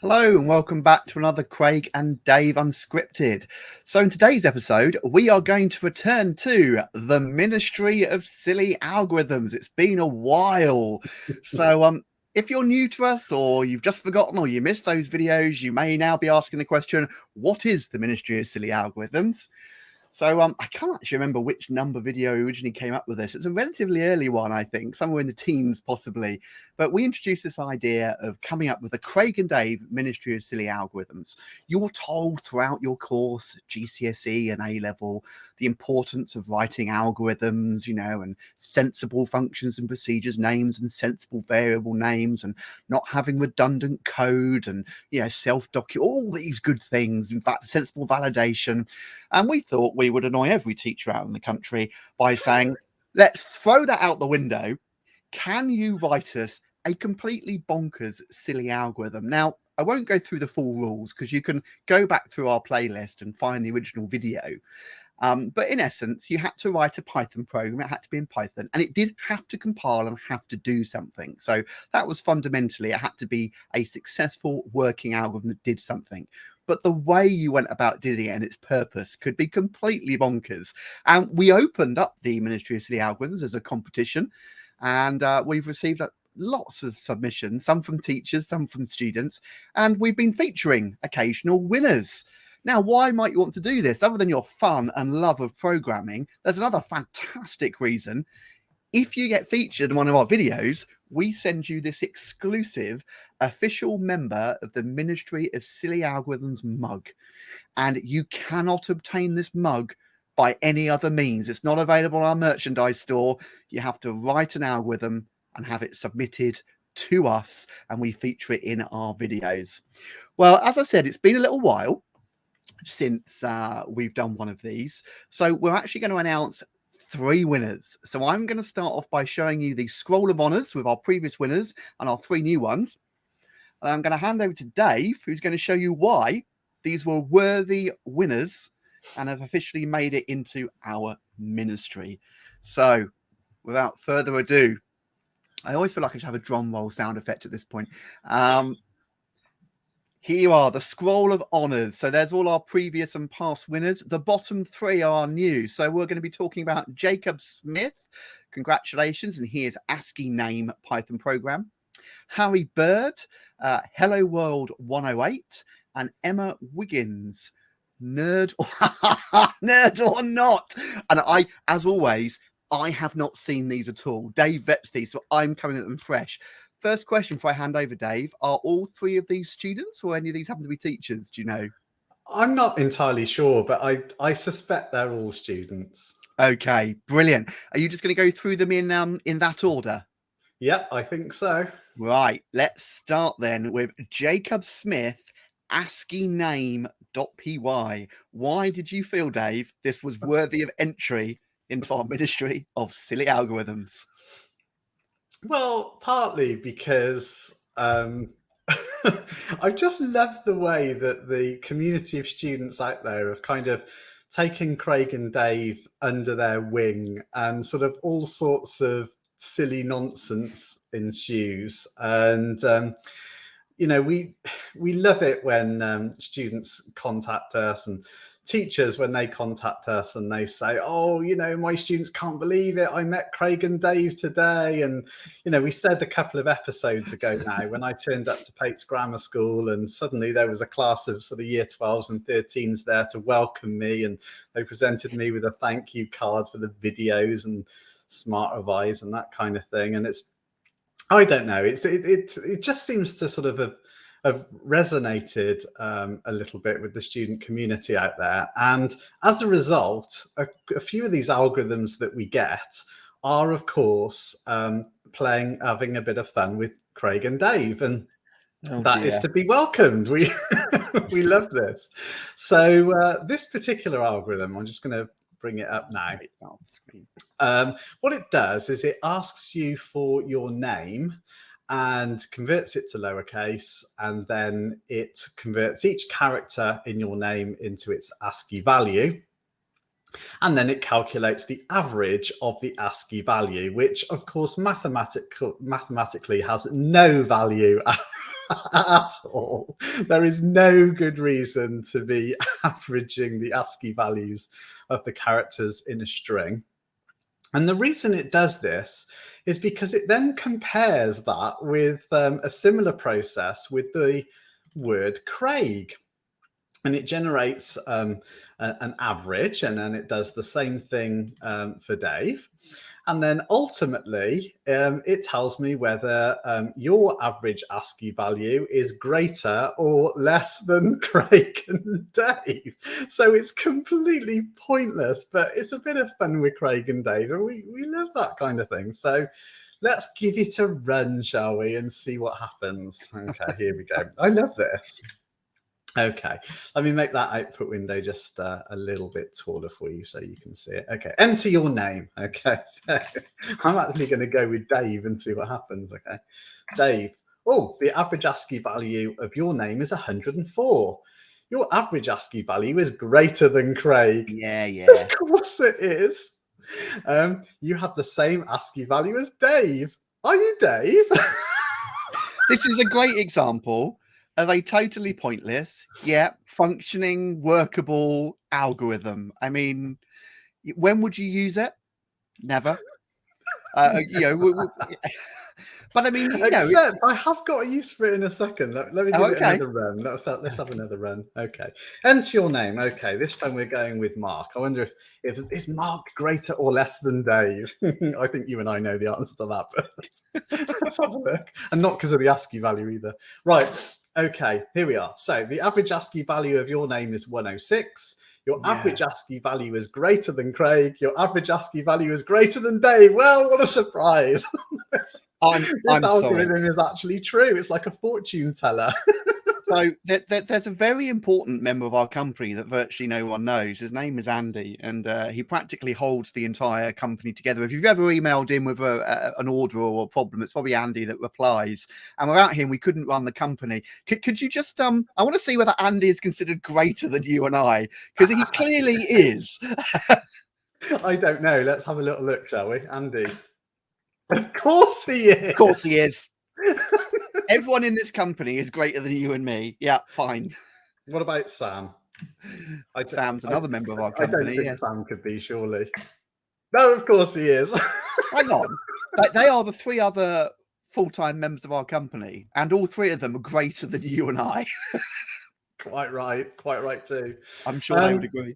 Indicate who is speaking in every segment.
Speaker 1: Hello and welcome back to another Craig and Dave Unscripted. So in today's episode, we are going to return to the Ministry of Silly Algorithms. It's been a while. So if you're new to us or you've just forgotten or you missed those videos, you may now be asking the question, what is the Ministry of Silly Algorithms? So I can't actually remember which number video originally came up with this. It's a relatively early one, I think, somewhere in the teens possibly. But we introduced this idea of coming up with the Craig and Dave Ministry of Silly Algorithms. You're told throughout your course, GCSE and A-level, the importance of writing algorithms, and sensible functions and procedures names and sensible variable names and not having redundant code and, self-document, all these good things. In fact, sensible validation. And we thought we would annoy every teacher out in the country by saying, let's throw that out the window. Can you write us a completely bonkers, silly algorithm? Now, I won't go through the full rules because you can go back through our playlist and find the original video. But in essence, you had to write a Python program. It had to be in Python, and it did have to compile and have to do something. So that was fundamentally, it had to be a successful working algorithm that did something. But the way you went about doing it and its purpose could be completely bonkers. And we opened up the Ministry of Silly Algorithms as a competition, and we've received lots of submissions, some from teachers, some from students, and we've been featuring occasional winners. Now, why might you want to do this? Other than your fun and love of programming, there's another fantastic reason. If you get featured in one of our videos, we send you this exclusive official member of the Ministry of Silly Algorithms mug. And you cannot obtain this mug by any other means. It's not available on our merchandise store. You have to write an algorithm and have it submitted to us, and we feature it in our videos. Well, as I said, it's been a little while since we've done one of these. So we're actually going to announce 3 winners. So I'm going to start off by showing you the scroll of honours with our previous winners and our 3 new ones. And I'm going to hand over to Dave, who's going to show you why these were worthy winners and have officially made it into our ministry. So without further ado, I always feel like I should have a drum roll sound effect at this point. Here you are, the scroll of honours. So there's all our previous and past winners. The bottom 3 are new. So we're going to be talking about Jacob Smith. Congratulations. And here's Asciiname Python program. Harry Bird, Hello World 108, and Emma Wiggins. Nerd or not. And I, as always, I have not seen these at all. Dave vets these, so I'm coming at them fresh. First question before I hand over, Dave. Are all 3 of these students or any of these happen to be teachers? Do you know?
Speaker 2: I'm not entirely sure, but I suspect they're all students.
Speaker 1: Okay, brilliant. Are you just going to go through them in that order?
Speaker 2: Yep, I think so.
Speaker 1: Right, let's start then with Jacob Smith, Asciiname.py. Why did you feel, Dave, this was worthy of entry into our Ministry of Silly Algorithms?
Speaker 2: Well, partly because I just love the way that the community of students out there have kind of taken Craig and Dave under their wing, and sort of all sorts of silly nonsense ensues. And we love it when students contact us, and teachers when they contact us and they say, oh, my students can't believe it, I met Craig and Dave today. And we said a couple of episodes ago now when I turned up to Pates Grammar School, and suddenly there was a class of sort of year 12s and 13s there to welcome me, and they presented me with a thank you card for the videos and smart revise and that kind of thing. And I don't know, it just seems to sort of have resonated a little bit with the student community out there. And as a result, a few of these algorithms that we get are, of course, having a bit of fun with Craig and Dave. And that is to be welcomed. We love this. So this particular algorithm, I'm just going to bring it up now. What it does is it asks you for your name and converts it to lowercase, and then it converts each character in your name into its ASCII value. And then it calculates the average of the ASCII value, which of course mathematically has no value at all. There is no good reason to be averaging the ASCII values of the characters in a string. And the reason it does this is because it then compares that with a similar process with the word Craig. And it generates an average, and then it does the same thing for Dave. And then ultimately, it tells me whether your average ASCII value is greater or less than Craig and Dave. So it's completely pointless, but it's a bit of fun with Craig and Dave, and we love that kind of thing. So let's give it a run, shall we, and see what happens. Okay, here we go. I love this. Okay, let me make that output window just a little bit taller for you so you can see it. Okay, enter your name. Okay, so I'm actually going to go with Dave and see what happens. Okay, Dave. Oh, the average ASCII value of your name is 104. Your average ASCII value is greater than Craig.
Speaker 1: Yeah.
Speaker 2: Of course it is. You have the same ASCII value as Dave. Are you Dave?
Speaker 1: This is a great example of a totally pointless, yet functioning, workable algorithm. I mean, when would you use it? Never. But I mean,
Speaker 2: except I have got a use for it in a second. Let me give it
Speaker 1: okay.
Speaker 2: another run. Let's have another run. Okay, enter your name. Okay, this time we're going with Mark. I wonder if is Mark greater or less than Dave? I think you and I know the answer to that, but let's have a look. And not because of the ASCII value either. Right. Okay, here we are. So the average ASCII value of your name is 106. Your average ASCII value is greater than Craig. Your average ASCII value is greater than Dave. Well, what a surprise. This algorithm is actually true. It's like a fortune teller.
Speaker 1: So there's a very important member of our company that virtually no one knows. His name is Andy, and he practically holds the entire company together. If you've ever emailed him with an order or a problem, it's probably Andy that replies. And without him, we couldn't run the company. Could you just I want to see whether Andy is considered greater than you and I, because he clearly is.
Speaker 2: I don't know. Let's have a little look, shall we? Andy. Of course he is.
Speaker 1: Of course he is. Everyone in this company is greater than you and me. Yeah, fine.
Speaker 2: What about Sam?
Speaker 1: Sam's another member of our company.
Speaker 2: I don't think Sam could be, surely. No, of course he is.
Speaker 1: Hang on. They are the three other full-time members of our company, and all three of them are greater than you and I.
Speaker 2: Quite right too.
Speaker 1: I'm sure they would agree.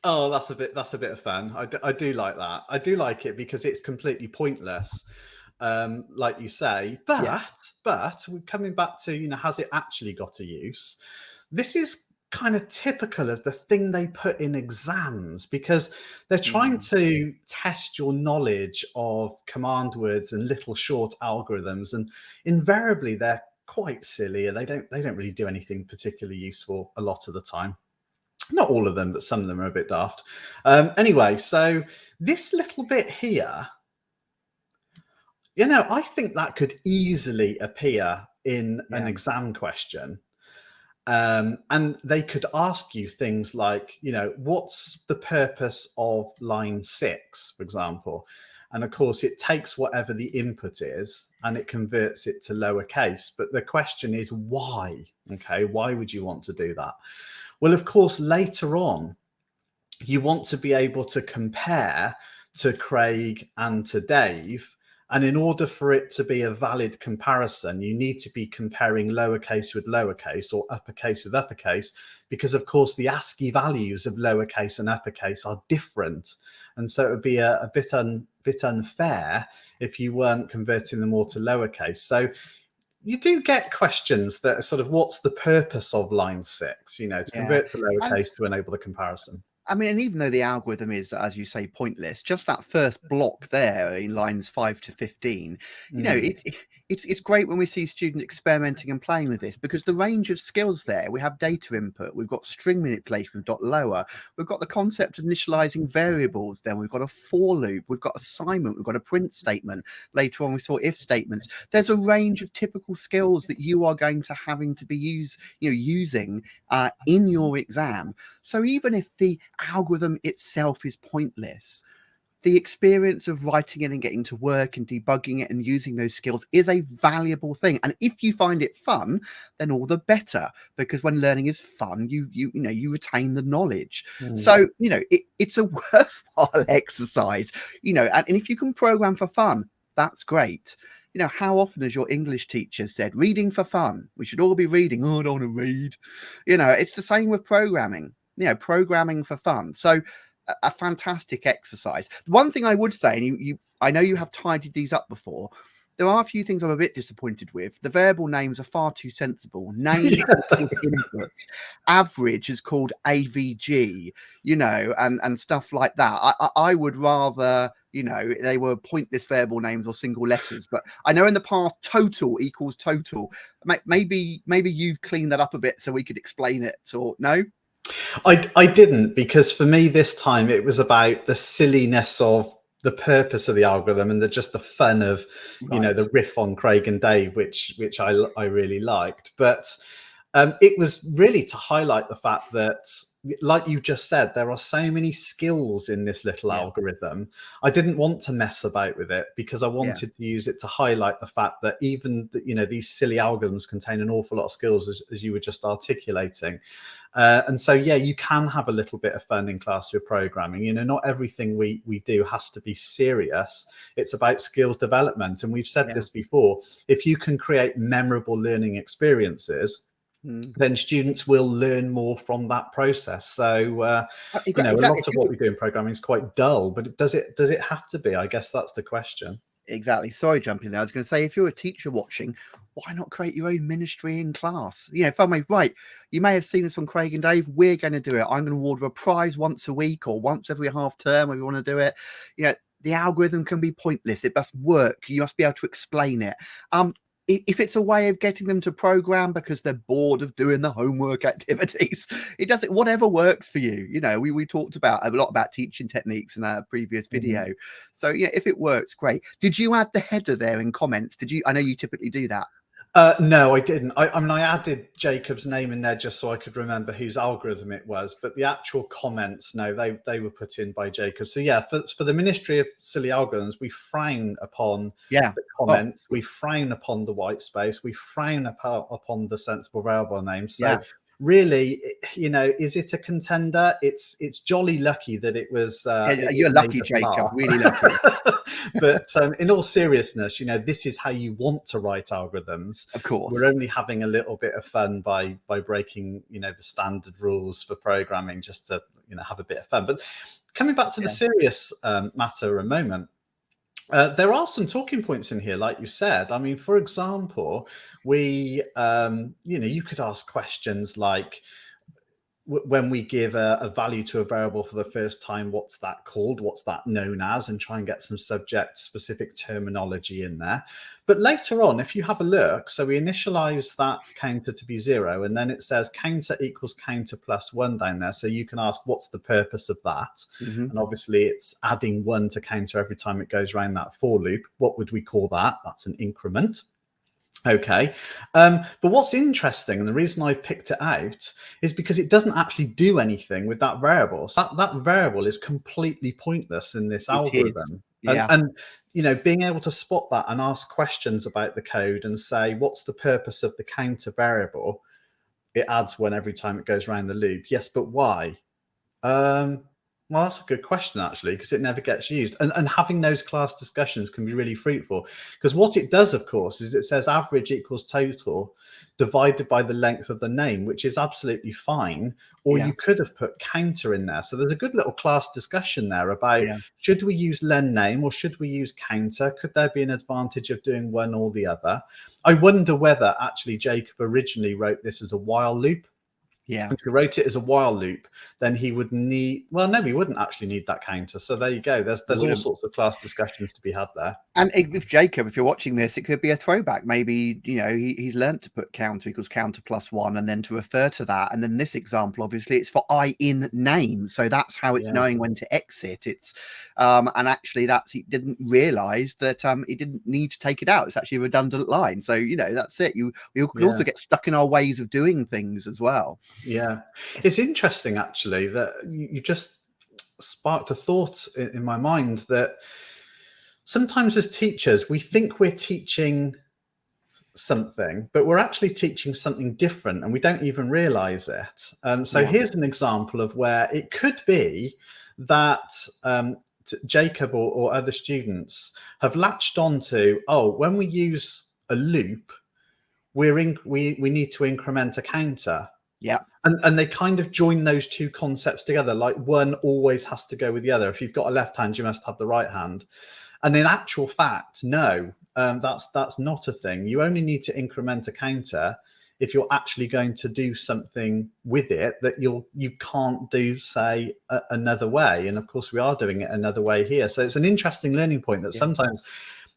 Speaker 2: Oh, that's a bit of fun. I do like that. I do like it because it's completely pointless, like you say. But we're coming back to, has it actually got a use? This is kind of typical of the thing they put in exams, because they're trying to test your knowledge of command words and little short algorithms, and invariably they're quite silly, and they don't really do anything particularly useful a lot of the time. Not all of them, but some of them are a bit daft. Anyway, so this little bit here, I think that could easily appear in an exam question. And they could ask you things like, what's the purpose of line 6, for example? And of course, it takes whatever the input is and it converts it to lowercase. But the question is why? Okay, why would you want to do that? Well, of course, later on, you want to be able to compare to Craig and to Dave. And in order for it to be a valid comparison, you need to be comparing lowercase with lowercase or uppercase with uppercase, because, of course, the ASCII values of lowercase and uppercase are different. And so it would be a bit unfair if you weren't converting them all to lowercase. So you do get questions that are sort of, what's the purpose of line 6, to convert to lowercase to enable the comparison.
Speaker 1: I mean, and even though the algorithm is, as you say, pointless, just that first block there in lines 5 to 15, it's great when we see students experimenting and playing with this, because the range of skills there, we have data input, we've got string manipulation, we've got lower, we've got the concept of initializing variables, then we've got a for loop, we've got assignment, we've got a print statement. Later on, we saw if statements. There's a range of typical skills that you are going to having to be using in your exam. So even if the algorithm itself is pointless, the experience of writing it and getting to work and debugging it and using those skills is a valuable thing. And if you find it fun, then all the better, because when learning is fun, you retain the knowledge. So, it's a worthwhile exercise, and if you can program for fun, that's great. How often has your English teacher said, reading for fun? We should all be reading. Oh, I don't want to read. It's the same with programming, programming for fun. So a fantastic exercise. The one thing I would say, and I know you have tidied these up before, there are a few things I'm a bit disappointed with. The variable names are far too sensible. Name is called input, average is called AVG, and stuff like that. I would rather, they were pointless variable names or single letters. But I know in the past, total equals total. Maybe you've cleaned that up a bit so we could explain it, or no?
Speaker 2: I didn't, because for me this time it was about the silliness of the purpose of the algorithm and just the fun of the riff on Craig and Dave, which I really liked. But it was really to highlight the fact that, like you just said, there are so many skills in this little algorithm. I didn't want to mess about with it, because I wanted to use it to highlight the fact that even these silly algorithms contain an awful lot of skills, as you were just articulating. And so, you can have a little bit of fun in class with programming. Not everything we do has to be serious. It's about skills development. And we've said this before. If you can create memorable learning experiences, then students will learn more from that process. So, a lot of what we do in programming is quite dull, but does it have to be? I guess that's the question.
Speaker 1: Exactly. Sorry, jumping there. I was going to say, if you're a teacher watching, why not create your own ministry in class? Family, right? You may have seen this on Craig and Dave. We're going to do it. I'm going to award a prize once a week or once every half term if you want to do it. The algorithm can be pointless. It must work. You must be able to explain it. If it's a way of getting them to program because they're bored of doing the homework activities, it does it, whatever works for you. We talked about a lot about teaching techniques in our previous video. So if it works, great. Did you add the header there in comments? I know you typically do that.
Speaker 2: No, I didn't. I mean, I added Jacob's name in there just so I could remember whose algorithm it was. But the actual comments, no, they were put in by Jacob. So for the Ministry of Silly Algorithms, we frown upon the comments. We frown upon the white space. We frown upon the sensible variable names. So really, is it a contender? It's jolly lucky that it was.
Speaker 1: You're lucky, Jacob. Really lucky.
Speaker 2: But in all seriousness, this is how you want to write algorithms.
Speaker 1: Of course,
Speaker 2: we're only having a little bit of fun by breaking the standard rules for programming, just to have a bit of fun. But coming back to the serious matter a moment. There are some talking points in here, like you said. I mean, for example, we, you could ask questions like, when we give a value to a variable for the first time, what's that called? What's that known as? And try and get some subject specific terminology in there. But later on, if you have a look, so we initialize that counter to be 0, and then it says counter equals counter plus 1 down there. So you can ask, what's the purpose of that? And obviously it's adding 1 to counter every time it goes around that for loop. What would we call that? That's an increment. Okay, but what's interesting, and the reason I've picked it out, is because it doesn't actually do anything with that variable. So that variable is completely pointless in this algorithm. And being able to spot that and ask questions about the code and say, what's the purpose of the counter variable? It adds 1 every time it goes around the loop. Yes, but why? Well, that's a good question, actually, because it never gets used. And having those class discussions can be really fruitful, because what it does, of course, is it says average equals total divided by the length of the name, which is absolutely fine. Or you could have put counter in there. So there's a good little class discussion there about should we use len name or should we use counter? Could there be an advantage of doing one or the other? I wonder whether actually Jacob originally wrote this as a while loop. If he wrote it as a while loop, then he would need, well, no, he wouldn't actually need that counter. So there you go. There's all sorts of class discussions to be had there.
Speaker 1: And if Jacob, if you're watching this, it could be a throwback. Maybe, he's learned to put counter equals counter plus 1 and then to refer to that. And then this example, obviously, it's for I in name. So that's how it's knowing when to exit. It's and actually he didn't realize that he didn't need to take it out. It's actually a redundant line. So, that's it. We can also get stuck in our ways of doing things as well.
Speaker 2: Yeah, it's interesting, actually, that you just, sparked a thought in my mind that sometimes as teachers, we think we're teaching something, but we're actually teaching something different and we don't even realize it. So
Speaker 1: Yeah.
Speaker 2: here's an example of where it could be that Jacob or other students have latched onto, oh, when we use a loop, we need to increment a counter.
Speaker 1: Yeah.
Speaker 2: And they kind of join those two concepts together, like one always has to go with the other. If you've got a left hand, you must have the right hand. And in actual fact, no, that's not a thing. You only need to increment a counter if you're actually going to do something with it that you can't do, say, another way. And of course, we are doing it another way here. So it's an interesting learning point that sometimes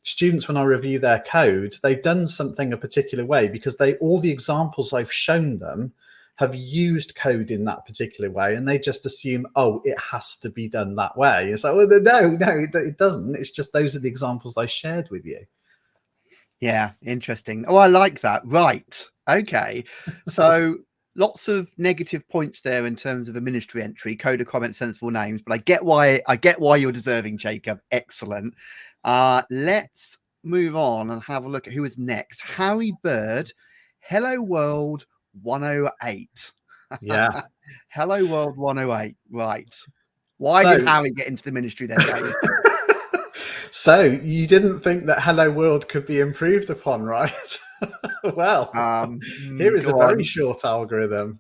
Speaker 2: students, when I review their code, they've done something a particular way because all the examples I've shown them have used code in that particular way, and they just assume, oh, it has to be done that way. It's like, well, no, it doesn't. It's just those are the examples I shared with you.
Speaker 1: Yeah, interesting. Oh, I like that. Right. Okay. So lots of negative points there in terms of a ministry entry, code of comment, sensible names, but I get why you're deserving, Jacob. Excellent. Let's move on and have a look at who is next. Harry Bird, Hello World 108.
Speaker 2: Yeah.
Speaker 1: Hello World 108. Right. Why did Harry get into the ministry then, Dave?
Speaker 2: So you didn't think that Hello World could be improved upon, right? Well, here is a very short algorithm.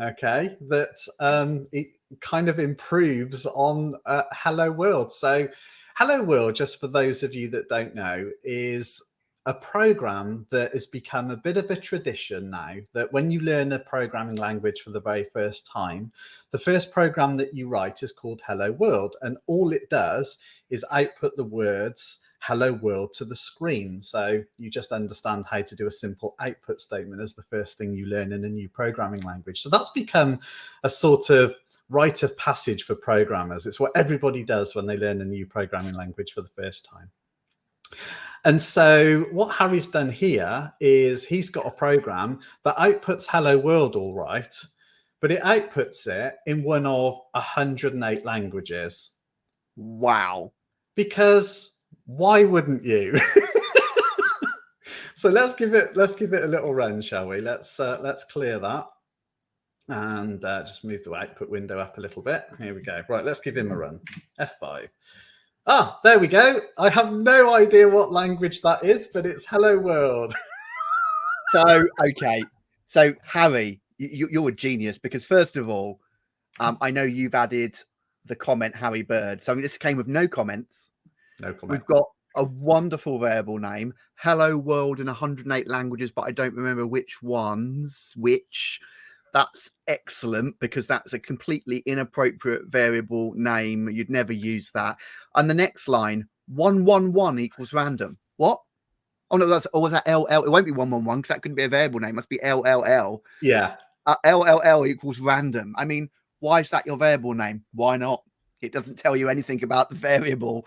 Speaker 2: Okay, that it kind of improves on Hello World. So Hello World, just for those of you that don't know, is a program that has become a bit of a tradition now, that when you learn a programming language for the very first time, the first program that you write is called Hello World. And all it does is output the words Hello World to the screen. So you just understand how to do a simple output statement as the first thing you learn in a new programming language. So that's become a sort of rite of passage for programmers. It's what everybody does when they learn a new programming language for the first time. And so what Harry's done here is he's got a program that outputs Hello World all right, but it outputs it in one of 108 languages.
Speaker 1: Wow.
Speaker 2: Because why wouldn't you? So let's give it a little run, shall we? Let's clear that and just move the output window up a little bit. Here we go. Right, let's give him a run. F5. Ah, there we go. I have no idea what language that is, but it's Hello World.
Speaker 1: So, okay. So, Harry, you're a genius because, first of all, I know you've added the comment Harry Bird. So, I mean, this came with no comments.
Speaker 2: No comment.
Speaker 1: We've got a wonderful variable name, Hello World in 108 languages, but I don't remember which ones. That's excellent because that's a completely inappropriate variable name. You'd never use that. And the next line, 111 equals random. What? Oh no, was that LL? It won't be 111 because that couldn't be a variable name. It must be LLL.
Speaker 2: Yeah.
Speaker 1: LLL equals random. I mean, why is that your variable name? Why not? It doesn't tell you anything about the variable.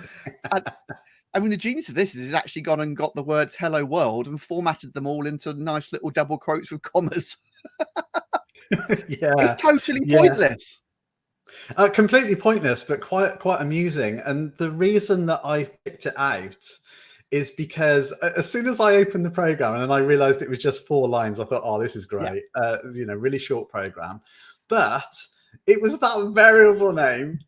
Speaker 1: I mean, the genius of this is he's actually gone and got the words hello world and formatted them all into nice little double quotes with commas.
Speaker 2: Yeah.
Speaker 1: It's totally pointless.
Speaker 2: Completely pointless, but quite amusing. And the reason that I picked it out is because as soon as I opened the program and then I realized it was just 4 lines, I thought, oh, this is great. Yeah. Really short program. But it was that variable name.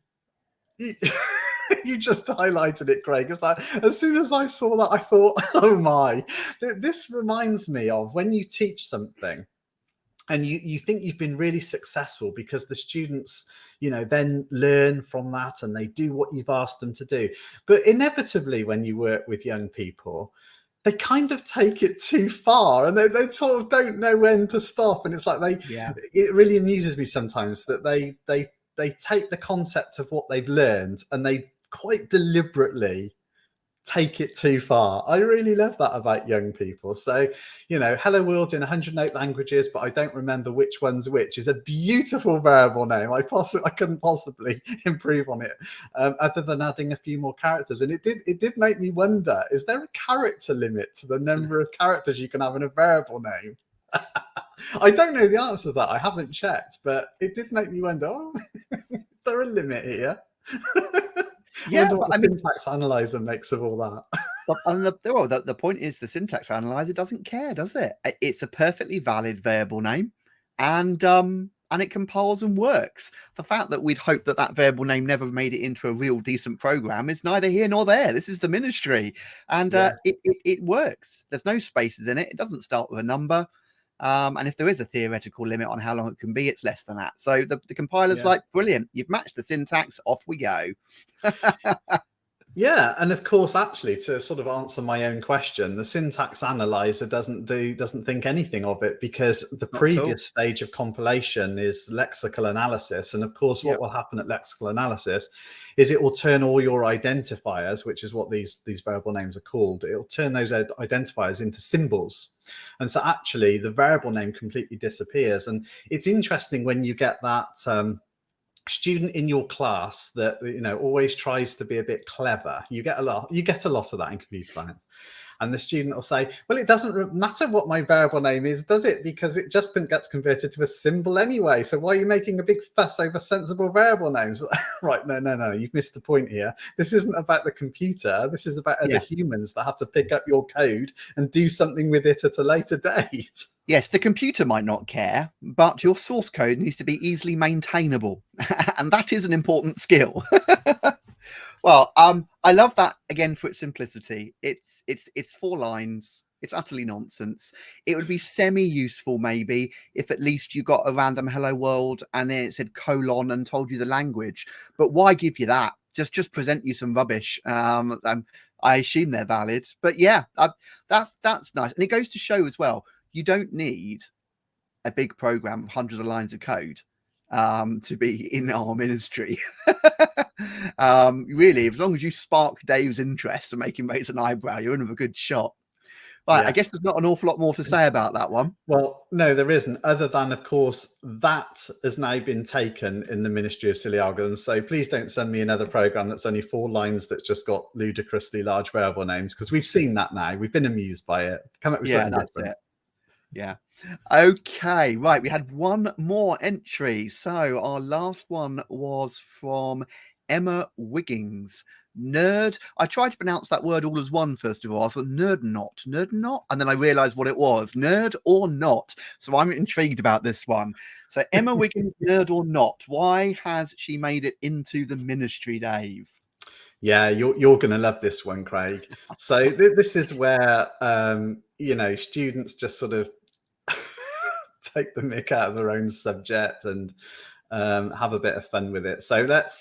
Speaker 2: You just highlighted it, Craig. It's like, as soon as I saw that, I thought, oh my, this reminds me of when you teach something and you think you've been really successful because the students, then learn from that and they do what you've asked them to do. But inevitably, when you work with young people, they kind of take it too far and they sort of don't know when to stop. And it's like it really amuses me sometimes that they take the concept of what they've learned and they quite deliberately take it too far. I really love that about young people. So, Hello World in 108 languages, but I don't remember which one's which is a beautiful variable name. I couldn't possibly improve on it other than adding a few more characters. And it did make me wonder, is there a character limit to the number of characters you can have in a variable name? I don't know the answer to that. I haven't checked, but it did make me wonder. Oh, there a limit here? I
Speaker 1: Yeah,
Speaker 2: wonder what
Speaker 1: but
Speaker 2: the syntax analyzer makes of all that.
Speaker 1: and the point is, the syntax analyzer doesn't care, does it? It's a perfectly valid variable name, and it compiles and works. The fact that we'd hope that that variable name never made it into a real decent program is neither here nor there. This is the ministry, and
Speaker 2: Yeah.
Speaker 1: it works. There's no spaces in it. It doesn't start with a number. And if there is a theoretical limit on how long it can be, it's less than that. So the compiler's
Speaker 2: Yeah.
Speaker 1: like, brilliant, you've matched the syntax, off we go.
Speaker 2: Yeah, and of course, actually, to sort of answer my own question, the syntax analyzer doesn't think anything of it, because the
Speaker 1: Not at all.
Speaker 2: previous stage of compilation is lexical analysis. And of course, what
Speaker 1: Yep.
Speaker 2: will happen at lexical analysis is it will turn all your identifiers, which is what these variable names are called, it will turn those identifiers into symbols. And so actually the variable name completely disappears. And it's interesting when you get that student in your class that always tries to be a bit clever. You get a lot of that in computer science, and the student will say, well, it doesn't matter what my variable name is, does it, because it just gets converted to a symbol anyway, so why are you making a big fuss over sensible variable names? Right, no, you've missed the point here. This isn't about the computer, this is about other humans that have to pick up your code and do something with it at a later date.
Speaker 1: Yes, the computer might not care, but your source code needs to be easily maintainable, and that is an important skill. Well, I love that again for its simplicity. It's 4 lines. It's utterly nonsense. It would be semi-useful maybe if at least you got a random hello world and then it said colon and told you the language. But why give you that? Just present you some rubbish. I assume they're valid, but yeah, that's nice, and it goes to show as well. You don't need a big program of hundreds of lines of code to be in our ministry. Really, as long as you spark Dave's interest and make him raise an eyebrow, you're in with a good shot. Right, I guess there's not an awful lot more to say about that one.
Speaker 2: Well, no, there isn't, other than, of course, that has now been taken in the Ministry of Silly Algorithms. So please don't send me another program that's only 4 lines that's just got ludicrously large variable names, because we've seen that now. We've been amused by it. Come up with something different.
Speaker 1: It. Yeah. Okay, right. We had one more entry. So our last one was from Emma Wiggins. Nerd. I tried to pronounce that word all as one, first of all. I thought Nerdornot. And then I realized what it was. Nerd or not. So I'm intrigued about this one. So Emma Wiggins, nerd or not. Why has she made it into the ministry, Dave?
Speaker 2: Yeah, you're going to love this one, Craig. So this is where, students just sort of take the mick out of their own subject and have a bit of fun with it. So let's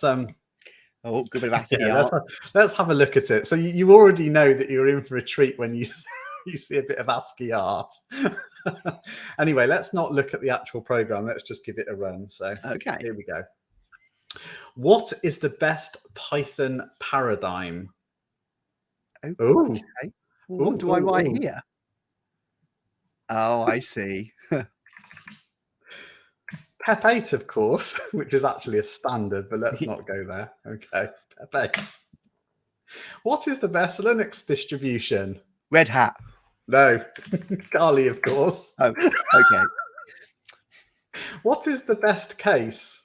Speaker 1: good bit of ASCII art.
Speaker 2: Let's have a look at it. So you already know that you're in for a treat when you see a bit of ASCII art. Anyway, let's not look at the actual program. Let's just give it a run. So
Speaker 1: okay,
Speaker 2: here we go. What is the best Python paradigm?
Speaker 1: Okay. What do I write here? Oh, I see.
Speaker 2: PEP8, of course, which is actually a standard, but let's not go there. Okay, PEP8. What is the best Linux distribution?
Speaker 1: Red Hat.
Speaker 2: No, Kali, of course.
Speaker 1: Oh, okay.
Speaker 2: What is the best case?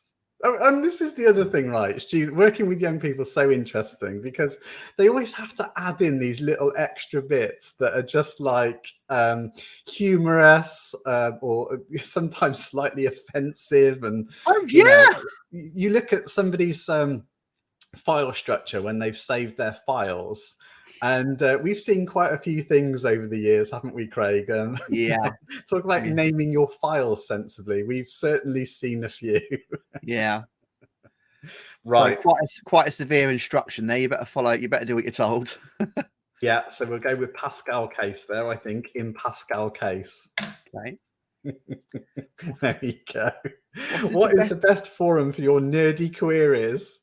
Speaker 2: Oh, and this is the other thing, right? Working with young people is so interesting, because they always have to add in these little extra bits that are just like humorous or sometimes slightly offensive. And you look at somebody's file structure when they've saved their files. And we've seen quite a few things over the years, haven't we, Craig?
Speaker 1: Yeah.
Speaker 2: Talk about naming your files sensibly. We've certainly seen a few.
Speaker 1: Yeah.
Speaker 2: Right.
Speaker 1: So quite a severe instruction there. You better follow it. You better do what you're told.
Speaker 2: Yeah. So we'll go with Pascal case there, I think, in Pascal case.
Speaker 1: Okay.
Speaker 2: There you go. What is the best forum for your nerdy queries?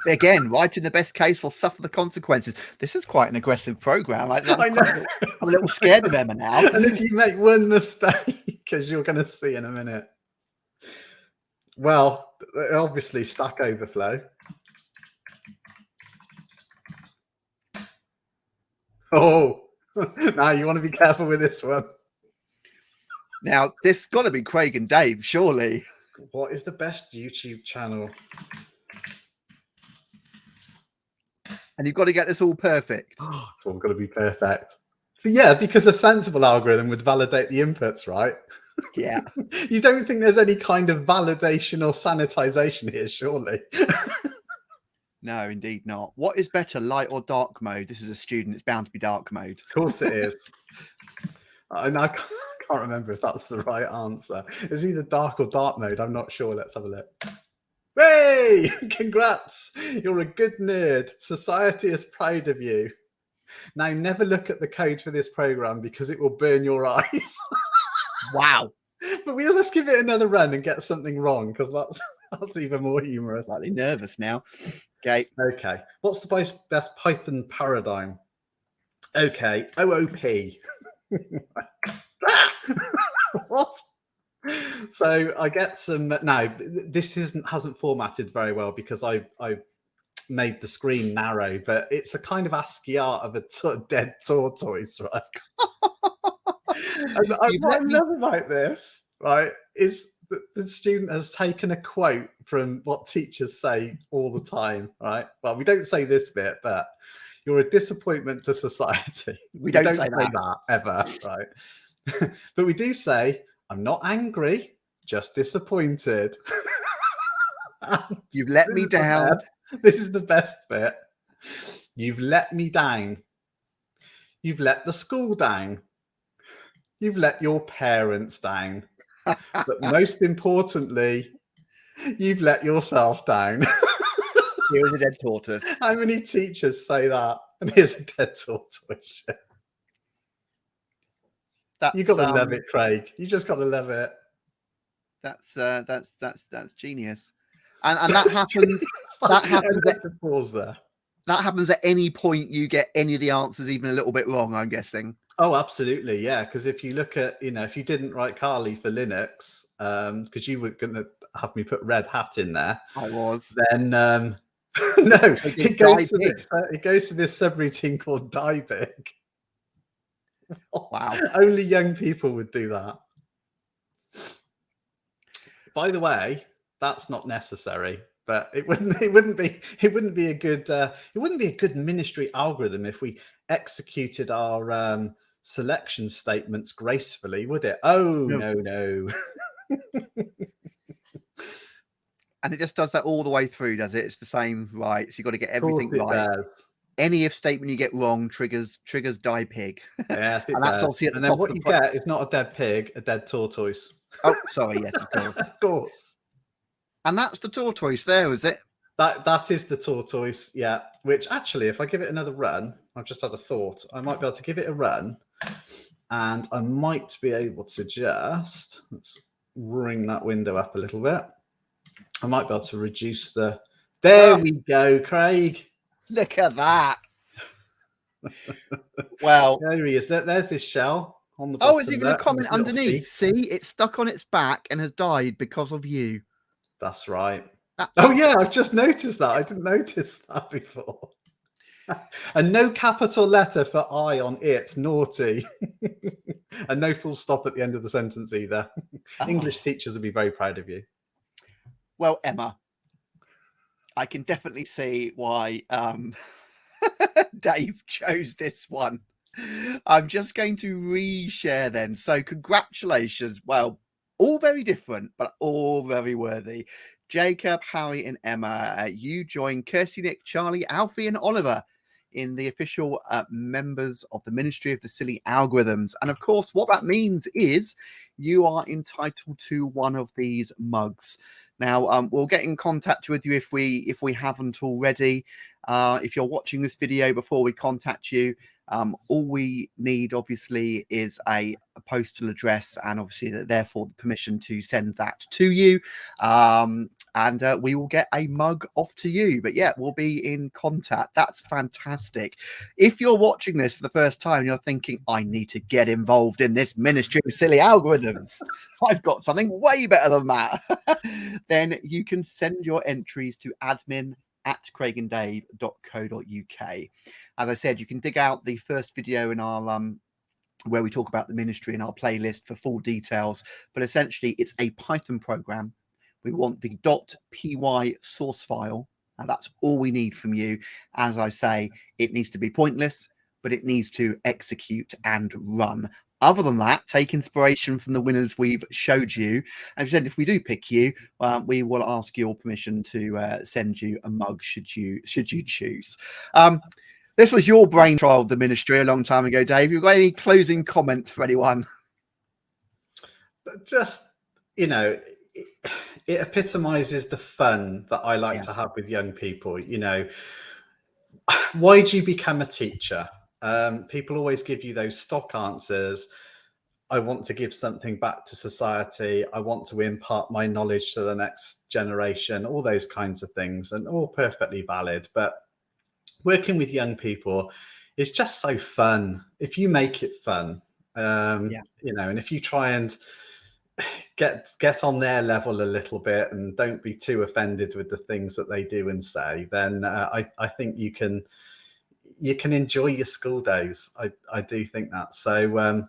Speaker 1: Again, write in the best case or suffer the consequences. This is quite an aggressive program. I know. I'm a little scared of Emma now.
Speaker 2: And if you make one mistake, as you're going to see in a minute. Well, obviously Stack Overflow. Oh, now you want to be careful with this one.
Speaker 1: Now, this has got to be Craig and Dave, surely.
Speaker 2: What is the best YouTube channel?
Speaker 1: And you've got to get this all perfect.
Speaker 2: It's all got to be perfect. But yeah, because a sensible algorithm would validate the inputs, right?
Speaker 1: Yeah.
Speaker 2: You don't think there's any kind of validation or sanitization here, surely?
Speaker 1: No, indeed not. What is better, light or dark mode? This is a student. It's bound to be dark mode.
Speaker 2: Of course it is. And I can't remember if that's the right answer. It's either dark or dark mode. I'm not sure. Let's have a look. Hey, congrats. You're a good nerd. Society is proud of you. Now, never look at the code for this program because it will burn your eyes.
Speaker 1: Wow.
Speaker 2: But let's give it another run and get something wrong, because that's even more humorous.
Speaker 1: Slightly nervous now. Okay.
Speaker 2: Okay. What's the best Python paradigm? Okay. OOP. What? So I get some. Now, this hasn't formatted very well because I've made the screen narrow, but it's a kind of ASCII art of a dead tortoise, right? And what I love about this, right, is that the student has taken a quote from what teachers say all the time, right? Well, we don't say this bit, but you're a disappointment to society.
Speaker 1: We don't say
Speaker 2: that ever, right? But we do say, I'm not angry, just disappointed.
Speaker 1: You've let me down.
Speaker 2: This is the best bit. You've let me down. You've let the school down. You've let your parents down. But most importantly, you've let yourself down.
Speaker 1: Here's a dead tortoise.
Speaker 2: How many teachers say that? And here's a dead tortoise. You've got to love it, Craig. You just got to love it.
Speaker 1: That's genius. And that happens. That happens.
Speaker 2: Pause there.
Speaker 1: That happens at any point you get any of the answers even a little bit wrong, I'm guessing.
Speaker 2: Oh, absolutely, yeah. Because if you look at, if you didn't write Kali for Linux, because you were going to have me put Red Hat in there,
Speaker 1: I was.
Speaker 2: Then no, it goes to this subroutine called die big.
Speaker 1: Wow.
Speaker 2: Only young people would do that. By the way, that's not necessary. But it wouldn't be a good ministry algorithm if we executed our selection statements gracefully, would it? Oh no.
Speaker 1: And it just does that all the way through, does it? It's the same, right? So you've got to get everything right.
Speaker 2: Does.
Speaker 1: Any if statement you get wrong triggers die pig.
Speaker 2: Yes,
Speaker 1: and that's obviously at the top.
Speaker 2: And then what you get is not a dead pig, a dead tortoise.
Speaker 1: Oh, sorry. Yes, of course.
Speaker 2: Of course.
Speaker 1: And that's the tortoise there, is it?
Speaker 2: That is the tortoise, yeah. Which actually, if I give it another run, I've just had a thought. I might be able to give it a run, and I might be able to let's bring that window up a little bit. I might be able to reduce the. There we go, Craig.
Speaker 1: Look at that. Well,
Speaker 2: there he is. There's his shell on the
Speaker 1: bottom. Oh, it's even a comment underneath. See, it's stuck on its back and has died because of you. That's
Speaker 2: right. Oh yeah, I've just noticed that. I didn't notice that before. And no capital letter for I on it, naughty. And no full stop at the end of the sentence either. English teachers would be very proud of you.
Speaker 1: Well, Emma, I can definitely see why Dave chose this one. I'm just going to reshare then. So congratulations. Well, all very different, but all very worthy. Jacob, Harry, and Emma, you joined Kirsty, Nick, Charlie, Alfie, and Oliver in the official members of the Ministry of the Silly Algorithms. And of course, what that means is you are entitled to one of these mugs. Now, we'll get in contact with you if we haven't already. If you're watching this video before we contact you, all we need obviously is a postal address and obviously therefore the permission to send that to you. And we will get a mug off to you. But yeah, we'll be in contact. That's fantastic. If you're watching this for the first time, you're thinking, I need to get involved in this Ministry of Silly Algorithms. I've got something way better than that. Then you can send your entries to admin@craiganddave.co.uk. As I said, you can dig out the first video in our where we talk about the ministry in our playlist for full details. But essentially, it's a Python program We want the .py source file, and that's all we need from you. As I say, it needs to be pointless, but it needs to execute and run. Other than that, take inspiration from the winners we've showed you. As I said, if we do pick you, we will ask your permission to send you a mug should you choose. This was your brainchild, the ministry, a long time ago, Dave. You got any closing comments for anyone?
Speaker 2: Just, it epitomizes the fun that I like to have with young people. Why do you become a teacher? People always give you those stock answers. I want to give something back to society. I want to impart my knowledge to the next generation, all those kinds of things, and all perfectly valid. But working with young people is just so fun if you make it fun. And if you try and get on their level a little bit and don't be too offended with the things that they do and say, then I think you can enjoy your school days. I do think that. So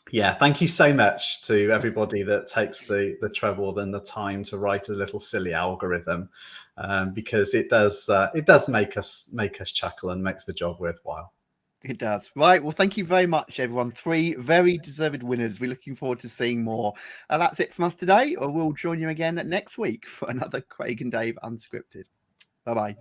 Speaker 2: thank you so much to everybody that takes the trouble and the time to write a little silly algorithm, because it does make us chuckle and makes the job worthwhile.
Speaker 1: It does. Right. Well, thank you very much, everyone. 3 very deserved winners. We're looking forward to seeing more. That's it from us today. We'll join you again next week for another Craig and Dave Unscripted. Bye-bye.